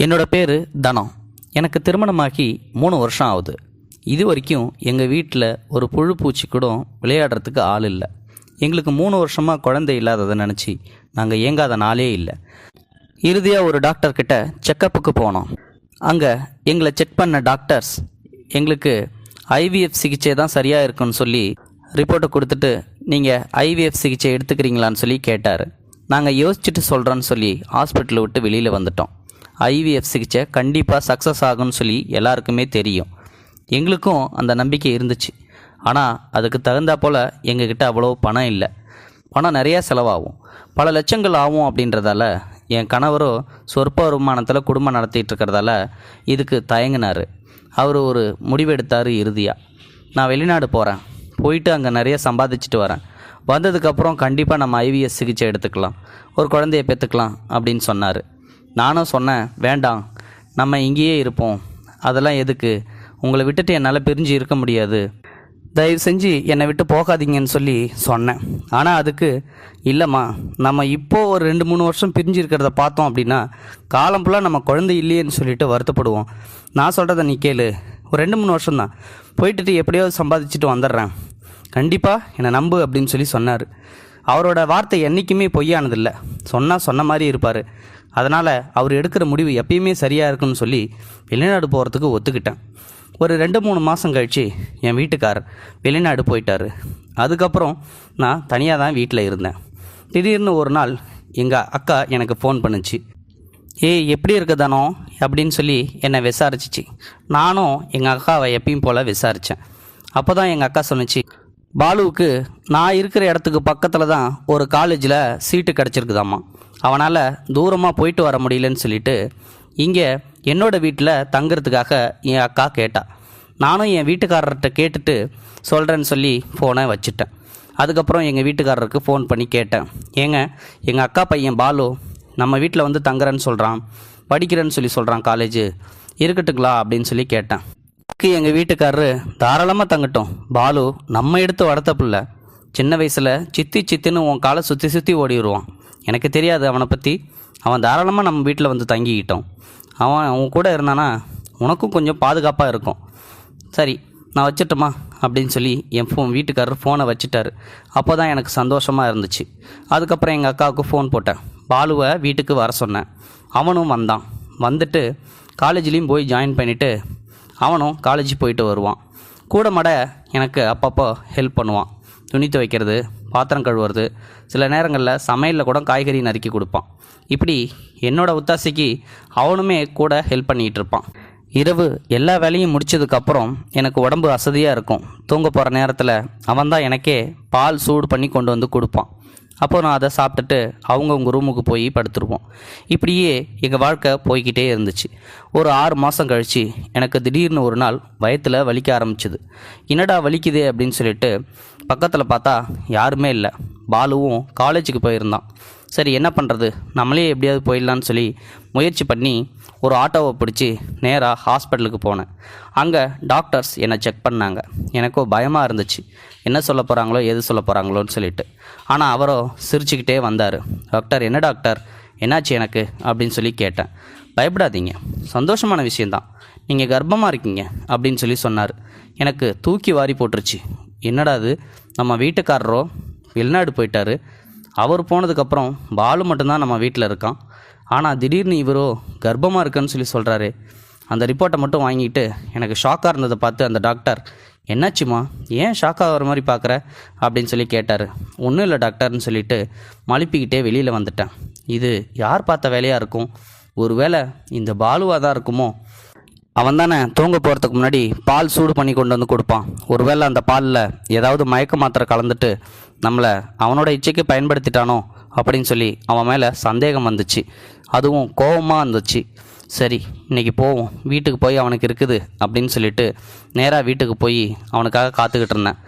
என்னோடய பேர் தனம். எனக்கு திருமணமாகி 3 வருஷம் ஆகுது. இது வரைக்கும் எங்கள் வீட்டில் ஒரு புழு பூச்சி கூட விளையாடுறதுக்கு ஆள் இல்லை. எங்களுக்கு 3 வருஷமாக குழந்தை இல்லாததை நினச்சி நாங்கள் ஏங்காத நாளே இல்லை. இறுதியாக ஒரு டாக்டர்கிட்ட செக்கப்புக்கு போனோம். அங்கே எங்களை செக் பண்ண டாக்டர்ஸ் எங்களுக்கு ஐவிஎஃப் சிகிச்சை தான் சரியாக இருக்குன்னு சொல்லி ரிப்போர்ட்டை கொடுத்துட்டு, நீங்கள் ஐவிஎஃப் சிகிச்சை எடுத்துக்கிறீங்களான்னு சொல்லி கேட்டார். நாங்கள் யோசிச்சுட்டு சொல்கிறோன்னு சொல்லி ஹாஸ்பிட்டலை விட்டு வெளியில் வந்துட்டோம். ஐவிஎஃப் சிகிச்சை கண்டிப்பாக சக்ஸஸ் ஆகும்னு சொல்லி எல்லாருக்குமே தெரியும். எங்களுக்கும் அந்த நம்பிக்கை இருந்துச்சு. ஆனால் அதுக்கு தகுந்தா போல் எங்ககிட்ட அவ்வளோ பணம் இல்லை. பணம் நிறையா செலவாகும், பல லட்சங்கள் ஆகும். அப்படின்றதால என் கணவரோ சொற்ப வருமானத்தில் குடும்பம் நடத்திட்டு இருக்கிறதால இதுக்கு தயங்கினார். அவர் ஒரு முடிவெடுத்தார். இறுதியாக நான் வெளிநாடு போகிறேன், போயிட்டு அங்கே நிறைய சம்பாதிச்சுட்டு வரேன், வந்ததுக்கப்புறம் கண்டிப்பாக நம்ம ஐவிஎஸ் சிகிச்சை எடுத்துக்கலாம், ஒரு குழந்தைய பெற்றுக்கலாம் அப்படின்னு சொன்னார். நானும் சொன்னேன், வேண்டாம், நம்ம இங்கேயே இருப்போம், அதெல்லாம் எதுக்கு, உங்களை விட்டுட்டு என்னால் பிரிஞ்சு இருக்க முடியாது, தயவு செஞ்சு என்னை விட்டு போகாதீங்கன்னு சொல்லி சொன்னேன். ஆனால் அதுக்கு இல்லைம்மா, நம்ம இப்போது ஒரு 2-3 வருஷம் பிரிஞ்சு இருக்கிறத பார்த்தோம் அப்படின்னா காலம் ஃபுல்லாக நம்ம குழந்தை இல்லையேன்னு சொல்லிட்டு வருத்தப்படுவோம். நான் சொல்கிறத நீ கேளு, ஒரு 2-3 வருஷம்தான், போயிட்டு எப்படியாவது சம்பாதிச்சுட்டு வந்துடுறேன், கண்டிப்பாக என்னை நம்பு அப்படின்னு சொல்லி சொன்னார். அவரோட வார்த்தை என்றைக்குமே பொய்யானதில்லை, சொன்னால் சொன்ன மாதிரி இருப்பார். அதனால் அவர் எடுக்கிற முடிவு எப்பயுமே சரியாக இருக்குன்னு சொல்லி வெளிநாடு போகிறதுக்கு ஒத்துக்கிட்டேன். ஒரு 2-3 மாதம் கழித்து என் வீட்டுக்காரர் வெளிநாடு போயிட்டார். அதுக்கப்புறம் நான் தனியாக தான் வீட்டில் இருந்தேன். திடீர்னு ஒரு நாள் எங்கள் அக்கா எனக்கு ஃபோன் பண்ணுச்சு. எப்படி இருக்க தானோ அப்படின்னு சொல்லி என்னை விசாரிச்சிச்சு. நானும் எங்கள் அக்காவை எப்பயும் போல் விசாரித்தேன். அப்போ தான் எங்கள் அக்கா சொன்னிச்சு, பாலுவுக்கு நான் இருக்கிற இடத்துக்கு பக்கத்தில் தான் ஒரு காலேஜில் சீட்டு கிடச்சிருக்குதாம்மா, அவனால் தூரமாக போயிட்டு வர முடியலன்னு சொல்லிட்டு இங்கே என்னோடய வீட்டில் தங்குறதுக்காக என் அக்கா கேட்டா. நானும் என் வீட்டுக்காரர்கிட்ட கேட்டுட்டு சொல்கிறேன்னு சொல்லி ஃபோனை வச்சுட்டேன். அதுக்கப்புறம் எங்கள் வீட்டுக்காரருக்கு ஃபோன் பண்ணி கேட்டேன், எங்கள் அக்கா பையன் பாலு நம்ம வீட்டில் வந்து தங்குறேன்னு சொல்கிறான், படிக்கிறேன்னு சொல்லி சொல்கிறான், காலேஜு இருக்கட்டுங்களா அப்படின்னு சொல்லி கேட்டேன். எங்கள் வீட்டுக்காரரு தாராளமாக தங்கட்டும், பாலு நம்ம எடுத்து வளர்த்த பிள்ளை, சின்ன வயசில் சித்தின்னு உன் காலை சுற்றி ஓடிடுவான், எனக்கு தெரியாது அவனை பற்றி, அவன் தாராளமாக நம்ம வீட்டில் வந்து தங்கிக்கிட்டோம், அவன் கூட இருந்தானா உனக்கும் கொஞ்சம் பாதுகாப்பாக இருக்கும், சரி நான் வச்சிட்டோமா அப்படின்னு சொல்லி என் வீட்டுக்காரர் ஃபோனை வச்சுட்டாரு. அப்போ தான் எனக்கு சந்தோஷமாக இருந்துச்சு. அதுக்கப்புறம் எங்கள் அக்காவுக்கு ஃபோன் போட்டேன், பாலுவை வீட்டுக்கு வர சொன்னேன். அவனும் வந்தான். வந்துட்டு காலேஜ்லேயும் போய் ஜாயின் பண்ணிவிட்டு அவனும் காலேஜ் போயிட்டு வருவான். கூட மாட எனக்கு அப்பப்போ ஹெல்ப் பண்ணுவான், துணி துவைக்கிறது, பாத்திரம் கழுவுறது, சில நேரங்களில் சமையலில் கூட காய்கறி நறுக்கி கொடுப்பான். இப்படி என்னோடய ஒத்தாசைக்கு அவனுமே கூட ஹெல்ப் பண்ணிகிட்டு இருப்பான். இரவு எல்லா வேலையும் முடித்ததுக்கப்புறம் எனக்கு உடம்பு அசதியாக இருக்கும். தூங்க போகிற நேரத்தில் அவன் தான் எனக்கே பால் சூடு பண்ணி கொண்டு வந்து கொடுப்பான். அப்போ நான் அதை சாப்பிட்டுட்டு அவங்கவுங்க ரூமுக்கு போய் படுத்துருவோம். இப்படியே எங்கள் வாழ்க்கை போய்கிட்டே இருந்துச்சு. ஒரு 6 மாதம் கழித்து எனக்கு திடீர்னு ஒரு நாள் வயத்தில் வலிக்க ஆரம்பிச்சுது. என்னடா வலிக்குதே அப்படின்னு சொல்லிட்டு பக்கத்தில் பார்த்தா யாருமே இல்லை. பாலுவும் காலேஜுக்கு போயிருந்தான். சரி என்ன பண்ணுறது, நம்மளே எப்படியாவது போயிடலான்னு சொல்லி முயற்சி பண்ணி ஒரு ஆட்டோவை பிடிச்சி நேராக ஹாஸ்பிட்டலுக்கு போனேன். அங்கே டாக்டர்ஸ் என்னை செக் பண்ணாங்க. எனக்கும் பயமாக இருந்துச்சு, என்ன சொல்ல போகிறாங்களோ எது சொல்ல போகிறாங்களோன்னு சொல்லிட்டு. ஆனால் அவரோ சிரிச்சுக்கிட்டே வந்தார். டாக்டர், என்ன டாக்டர் என்னாச்சு எனக்கு அப்படின்னு சொல்லி கேட்டேன். பயப்படாதீங்க, சந்தோஷமான விஷயந்தான், நீங்கள் கர்ப்பமாக இருக்கீங்க அப்படின்னு சொல்லி சொன்னார். எனக்கு தூக்கி வாரி போட்டுருச்சு. என்னடா அது, நம்ம வீட்டுக்காரரோ வெளிநாடு போயிட்டார், அவர் போனதுக்கப்புறம் பாலு மட்டும்தான் நம்ம வீட்டில் இருக்கான், ஆனால் திடீர்னு இவரோ கர்ப்பமாக இருக்குன்னு சொல்லி சொல்கிறாரு. அந்த ரிப்போர்ட்டை மட்டும் வாங்கிட்டு எனக்கு ஷாக்காக இருந்ததை பார்த்து அந்த டாக்டர், என்னாச்சுமா, ஏன் ஷாக்காக வர மாதிரி பார்க்குற அப்படின்னு சொல்லி கேட்டார். ஒன்றும் இல்லை டாக்டர்னு சொல்லிட்டு மழுப்பிக்கிட்டே வெளியில் வந்துட்டேன். இது யார் பார்த்த வேலையாக இருக்கும், ஒருவேளை இந்த பாலுவாக தான் இருக்குமோ, அவன் தானே தூங்க போகிறதுக்கு முன்னாடி பால் சூடு பண்ணி கொண்டு வந்து கொடுப்பான், ஒருவேளை அந்த பாலில் ஏதாவது மயக்க மாத்திரை கலந்துட்டு நம்மளை அவனோட இச்சைக்கு பயன்படுத்திட்டானோ அப்படின்னு சொல்லி அவன் மேலே சந்தேகம் வந்துச்சு. அதுவும் கோபமாக இருந்துச்சு. சரி இன்றைக்கி போவோம், வீட்டுக்கு போய் அவனுக்கு இருக்குது அப்படின்னு சொல்லிட்டு நேராக வீட்டுக்கு போய் அவனுக்காக காத்துக்கிட்டு இருந்தேன்.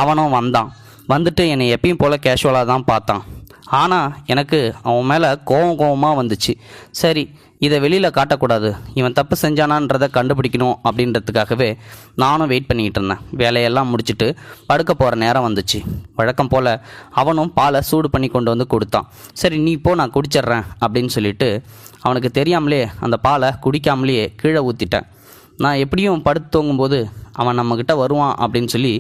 அவனும் வந்தான். வந்துட்டு என்னை எப்பயும் போல் கேஷுவலாக தான் பார்த்தான். ஆனால் எனக்கு அவன் மேலே கோபமாக வந்துச்சு. சரி இதை வெளியில் காட்டக்கூடாது, இவன் தப்பு செஞ்சானான்றதை கண்டுபிடிக்கணும் அப்படின்றதுக்காகவே நானும் வெயிட் பண்ணிக்கிட்டு இருந்தேன். வேலையெல்லாம் முடிச்சுட்டு படுக்க போகிற நேரம் வந்துச்சு. வழக்கம் போல் அவனும் பாலை சூடு பண்ணி கொண்டு வந்து கொடுத்தான். சரி நீ போ, நான் குடிச்சிட்றேன் அப்படின்னு சொல்லிட்டு அவனுக்கு தெரியாமலே அந்த பாலை குடிக்காமலேயே கீழே ஊற்றிட்டேன். நான் எப்படியும் படுத்து தூங்கும்போது அவன் நம்மக்கிட்ட வருவான் அப்படின்னு சொல்லி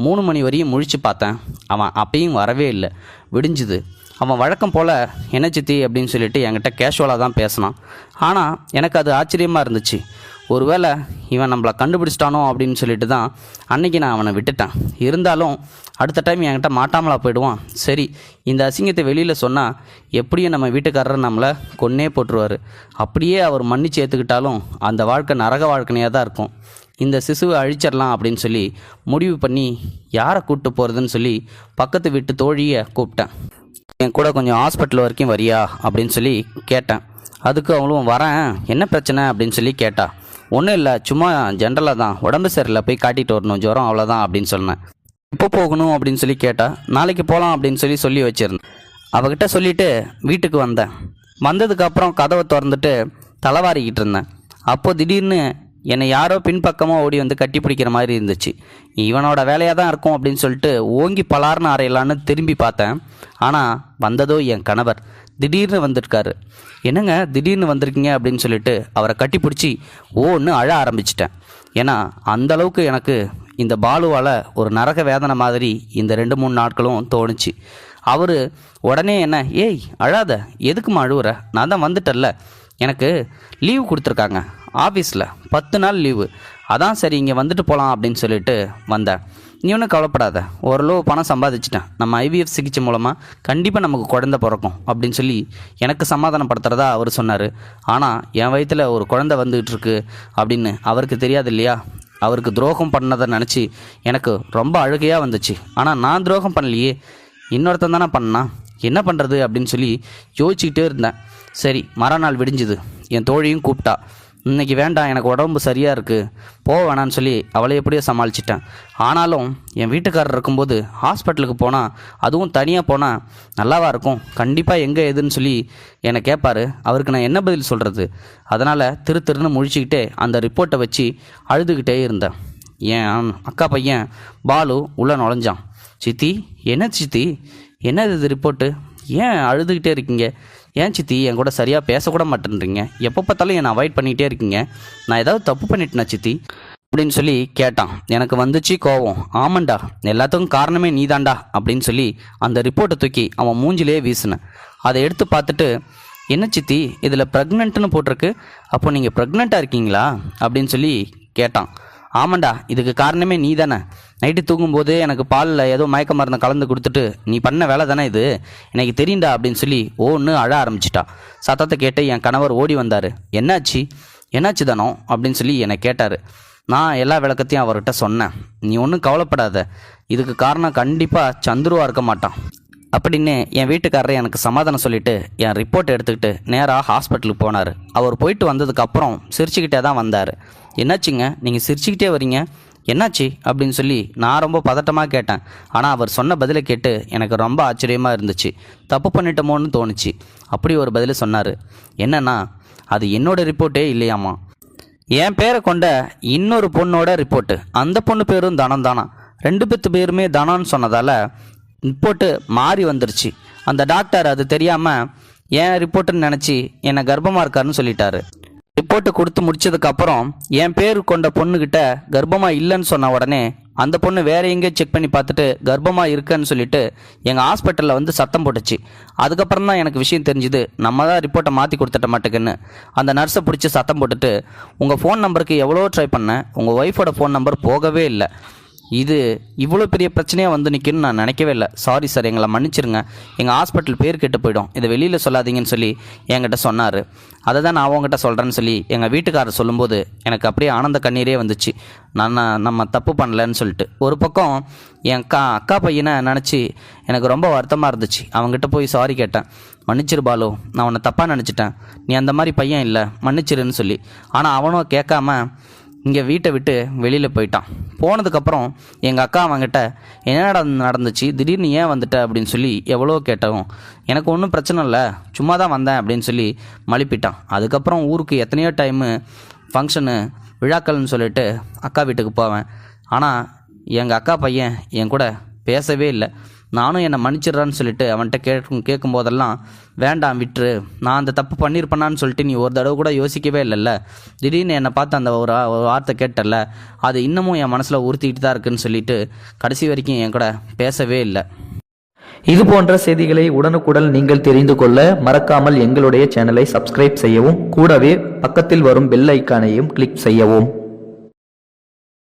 3 மணி வரையும் முழிச்சு பார்த்தேன். அவன் அப்பயும் வரவே இல்லை. விடிஞ்சுது. அவன் வழக்கம் போல் என்ன சித்தி அப்படின்னு சொல்லிட்டு என்கிட்ட கேஷுவலாக தான் பேசினான். ஆனால் எனக்கு அது ஆச்சரியமாக இருந்துச்சு. ஒருவேளை இவன் நம்மளை கண்டுபிடிச்சிட்டானோ அப்படின்னு சொல்லிட்டு தான் அன்றைக்கி நான் அவனை விட்டுட்டேன். இருந்தாலும் அடுத்த டைம் என்கிட்ட மாட்டாமலா போயிடுவான். சரி, இந்த அசிங்கத்தை வெளியில் சொன்னால் எப்படியும் நம்ம வீட்டுக்காரர் நம்மளை கொன்னே போட்டுருவார். அப்படியே அவர் மன்னிச்சு ஏற்றுக்கிட்டாலும் அந்த வாழ்க்கை நரக வாழ்க்கையாக தான் இருக்கும். இந்த சிசுவை அழிச்சிடலாம் அப்படின்னு சொல்லி முடிவு பண்ணி யாரை கூப்பிட்டு போகிறதுன்னு சொல்லி பக்கத்து வீட்டு தோழியை கூப்பிட்டேன். என் கூட கொஞ்சம் ஹாஸ்பிட்டல் வரைக்கும் வரியா அப்படின்னு சொல்லி கேட்டேன். அதுக்கு அவளும் வரேன், என்ன பிரச்சனை அப்படின்னு சொல்லி கேட்டா. ஒன்றும் இல்லை, சும்மா ஜென்ரலாக தான், உடம்பு சரியில்லை, போய் காட்டிட்டு வரணும், ஜுரம் அவ்வளோதான் அப்படின்னு சொன்னேன். எப்போ போகணும் அப்படின்னு சொல்லி கேட்டா. நாளைக்கு போகலாம் அப்படின்னு சொல்லி வச்சுருந்தேன். அவகிட்ட சொல்லிவிட்டு வீட்டுக்கு வந்தேன். வந்ததுக்கப்புறம் கதவை திறந்துட்டு தலைவாரிக்கிட்டு இருந்தேன். அப்போது திடீர்னு என்னை யாரோ பின்பக்கமாக ஓடி வந்து கட்டி பிடிக்கிற மாதிரி இருந்துச்சு. இவனோட வேலையாக தான் இருக்கும் அப்படின்னு சொல்லிட்டு ஓங்கி பலார்னு அறையலான்னு திரும்பி பார்த்தேன். ஆனால் வந்ததோ என் கணவர். திடீர்னு வந்திருக்காரு. என்னங்க திடீர்னு வந்திருக்கீங்க அப்படின்னு சொல்லிட்டு அவரை கட்டி பிடிச்சி ஓன்னு அழ ஆரம்பிச்சிட்டேன். ஏன்னா அந்தளவுக்கு எனக்கு இந்த பாலுவால் ஒரு நரக வேதனை மாதிரி இந்த 2-3 நாட்களும் தோணுச்சு. அவர் உடனே என்ன, ஏய் அழாத, எதுக்குமா அழுவுற, நான் தான் வந்துட்டல்ல, எனக்கு லீவு கொடுத்துருக்காங்க ஆஃபீஸில் 10 நாள் லீவு, அதான் சரி இங்கே வந்துட்டு போகலாம் அப்படின்னு சொல்லிட்டு வந்தேன். நீ ஒன்றும் கவலைப்படாத, ஓரளவு பணம் சம்பாதிச்சிட்டேன், நம்ம ஐவிஎஃப் சிகிச்சை மூலமாக கண்டிப்பாக நமக்கு குழந்தை பிறக்கும் அப்படின்னு சொல்லி எனக்கு சமாதானப்படுத்துகிறதா அவர் சொன்னார். ஆனால் என் வயிற்றில் ஒரு குழந்தை வந்துகிட்டு இருக்கு அப்படின்னு அவருக்கு தெரியாது இல்லையா. அவருக்கு துரோகம் பண்ணதை நினச்சி எனக்கு ரொம்ப அழுகையாக வந்துச்சு. ஆனால் நான் துரோகம் பண்ணலையே, இன்னொருத்தன் தானே பண்ணா, என்ன பண்ணுறது அப்படின்னு சொல்லி யோசிச்சுக்கிட்டே இருந்தேன். சரி, மறுநாள் விடிஞ்சுது. என் தோழியும் கூப்பிட்டா. இன்றைக்கி வேண்டாம், எனக்கு உடம்பு சரியாக இருக்குது, போக வேணான்னு சொல்லி அவளை எப்படியோ சமாளிச்சிட்டேன். ஆனாலும் என் வீட்டுக்காரர் இருக்கும்போது ஹாஸ்பிட்டலுக்கு போனால், அதுவும் தனியாக போனால் நல்லாவா இருக்கும், கண்டிப்பாக எங்கே எதுன்னு சொல்லி என்னை கேட்பார். அவருக்கு நான் என்ன பதில் சொல்கிறது? அதனால் திருன்னு முழிச்சிக்கிட்டே அந்த ரிப்போர்ட்டை வச்சு அழுதுகிட்டே இருந்தேன். என் அக்கா பையன் பாலு உள்ளே நுழைஞ்சான். சித்தி, என்ன சித்தி, என்ன இது ரிப்போர்ட்டு, ஏன் அழுதுகிட்டே இருக்கீங்க, ஏன் சித்தி என் கூட சரியாக பேசக்கூட மாட்டேன்றீங்க, எப்போ பார்த்தாலும் என்னை அவாய்ட் பண்ணிகிட்டே இருக்கீங்க, நான் ஏதாவது தப்பு பண்ணிட்டேனா சித்தி அப்படின்னு சொல்லி கேட்டான். எனக்கு வந்துச்சு கோவம். ஆமாண்டா, எல்லாத்துக்கும் காரணமே நீதாண்டா அப்படின்னு சொல்லி அந்த ரிப்போர்ட்டை தூக்கி அவன் மூஞ்சிலே வீசினேன். அதை எடுத்து பார்த்துட்டு, என்ன சித்தி இதில் ப்ரெக்னென்ட்னு போட்டிருக்கு, அப்போ நீங்கள் ப்ரெக்னெண்ட்டாக இருக்கீங்களா அப்படின்னு சொல்லி கேட்டான். ஆமாண்டா, இதுக்கு காரணமே நீ தானே, நைட்டு தூங்கும்போது எனக்கு பாலில் ஏதோ மயக்க மருந்தை கலந்து கொடுத்துட்டு நீ பண்ண வேலை தானே இது, எனக்கு தெரியுண்டா அப்படின்னு சொல்லி ஒன்று அழ ஆரம்பிச்சிட்டா. சத்தத்தை கேட்டு என் கணவர் ஓடி வந்தார். என்னாச்சு தானோ அப்படின்னு சொல்லி என்னை கேட்டார். நான் எல்லா விளக்கத்தையும் அவர்கிட்ட சொன்னேன். நீ ஒன்றும் கவலைப்படாத, இதுக்கு காரணம் கண்டிப்பாக சந்துருவாக இருக்க மாட்டான் அப்படின்னு என் வீட்டுக்காரரை எனக்கு சமாதானம் சொல்லிவிட்டு என் ரிப்போர்ட் எடுத்துக்கிட்டு நேராக ஹாஸ்பிட்டலுக்கு போனார். அவர் போயிட்டு வந்ததுக்கப்புறம் சிரிச்சுக்கிட்டே தான் வந்தார். என்னாச்சுங்க, நீங்கள் சிரிச்சுக்கிட்டே வரீங்க, என்னாச்சு அப்படின்னு சொல்லி நான் ரொம்ப பதட்டமாக கேட்டேன். ஆனால் அவர் சொன்ன பதிலை கேட்டு எனக்கு ரொம்ப ஆச்சரியமாக இருந்துச்சு. தப்பு பண்ணிட்டோமோன்னு தோணுச்சு. அப்படி ஒரு பதிலை சொன்னார். என்னன்னா, அது என்னோட ரிப்போர்ட்டே இல்லையாம்மா, என் பேரை கொண்ட இன்னொரு பொண்ணோட ரிப்போர்ட்டு. அந்த பொண்ணு பேரும் தனம் தானா, 2 பேருமே தனம்னு சொன்னதால் ரிப்போர்ட்டு மாறி வந்துருச்சு. அந்த டாக்டர் அது தெரியாமல் என் ரிப்போர்ட்டுன்னு நினச்சி என்னை கர்ப்பமாக இருக்காருன்னு சொல்லிட்டாரு. ரிப்போர்ட்டு கொடுத்து முடிச்சதுக்கப்புறம் என் பேர் கொண்ட பொண்ணுக்கிட்ட கர்ப்பமாக இல்லைன்னு சொன்ன உடனே அந்த பொண்ணு வேற எங்கேயோ செக் பண்ணி பார்த்துட்டு கர்ப்பமாக இருக்குன்னு சொல்லிட்டு எங்கள் ஹாஸ்பிட்டலில் வந்து சத்தம் போட்டுச்சு. அதுக்கப்புறம் தான் எனக்கு விஷயம் தெரிஞ்சுது, நம்ம தான் ரிப்போர்ட்டை மாற்றி கொடுத்துட்ட மாட்டேங்குன்னு. அந்த நர்ஸை பிடிச்சி சத்தம் போட்டுட்டு, உங்கள் ஃபோன் நம்பருக்கு எவ்வளோ ட்ரை பண்ணேன், உங்கள் ஒய்ஃபோட ஃபோன் நம்பர் போகவே இல்லை, இது இவ்வளோ பெரிய பிரச்சனையாக வந்து நிற்குன்னு நான் நினைக்கவே இல்லை, சாரி சார், எங்களை மன்னிச்சிருங்க, எங்கள் ஹாஸ்பிட்டல் பேர் கெட்டு போயிடும், இதை வெளியில் சொல்லாதீங்கன்னு சொல்லி என்கிட்ட சொன்னார். அதை தான் நான் அவங்ககிட்ட சொல்கிறேன்னு சொல்லி எங்கள் வீட்டுக்காரர் சொல்லும்போது எனக்கு அப்படியே ஆனந்த கண்ணீரே வந்துச்சு. நம்ம தப்பு பண்ணலன்னு சொல்லிட்டு. ஒரு பக்கம் என் அக்கா பையனை நினச்சி எனக்கு ரொம்ப வருத்தமாக இருந்துச்சு. அவங்ககிட்ட போய் சாரி கேட்டேன். மன்னிச்சிரு பாலு, நான் உன்னை தப்பாக நினச்சிட்டேன், நீ அந்த மாதிரி பையன் இல்லை, மன்னிச்சிருன்னு சொல்லி. ஆனால் அவனும் கேட்காம இங்கே வீட்டை விட்டு வெளியில் போயிட்டான். போனதுக்கப்புறம் எங்கள் அக்கா அவங்ககிட்ட என்னடா நடந்துச்சு, திடீர்னு ஏன் வந்துட்ட அப்படின்னு சொல்லி எவ்வளோ கேட்டவும் எனக்கு ஒன்றும் பிரச்சனை இல்லை, சும்மா தான் வந்தேன் அப்படின்னு சொல்லி மழுப்பிட்டான். அதுக்கப்புறம் ஊருக்கு எத்தனையோ டைமு ஃபங்க்ஷனு விழாக்கள்னு சொல்லிட்டு அக்கா வீட்டுக்கு போவேன். ஆனால் எங்கள் அக்கா பையன் என் கூட பேசவே இல்லை. நானும் என்னை மன்னிச்சிடுறான்னு சொல்லிட்டு அவன்கிட்ட கேட்கும் போதெல்லாம் வேண்டாம் விட்டுரு, நான் அந்த தப்பு பண்ணியிருப்பேனான்னு சொல்லிட்டு நீ ஒரு தடவை கூட யோசிக்கவே இல்லைல்ல. திடீர்னு என்னை பார்த்து அந்த ஒரு வார்த்தை கேட்டல, அது இன்னமும் என் மனசில் உறுத்திக்கிட்டு தான் இருக்குன்னு சொல்லிட்டு கடைசி வரைக்கும் என் கூட பேசவே இல்லை. இது போன்ற செய்திகளை உடனுக்குடன் நீங்கள் தெரிந்து கொள்ள மறக்காமல் எங்களுடைய சேனலை சப்ஸ்கிரைப் செய்யவும், கூடவே பக்கத்தில் வரும் பெல் ஐக்கானையும் கிளிக் செய்யவும்.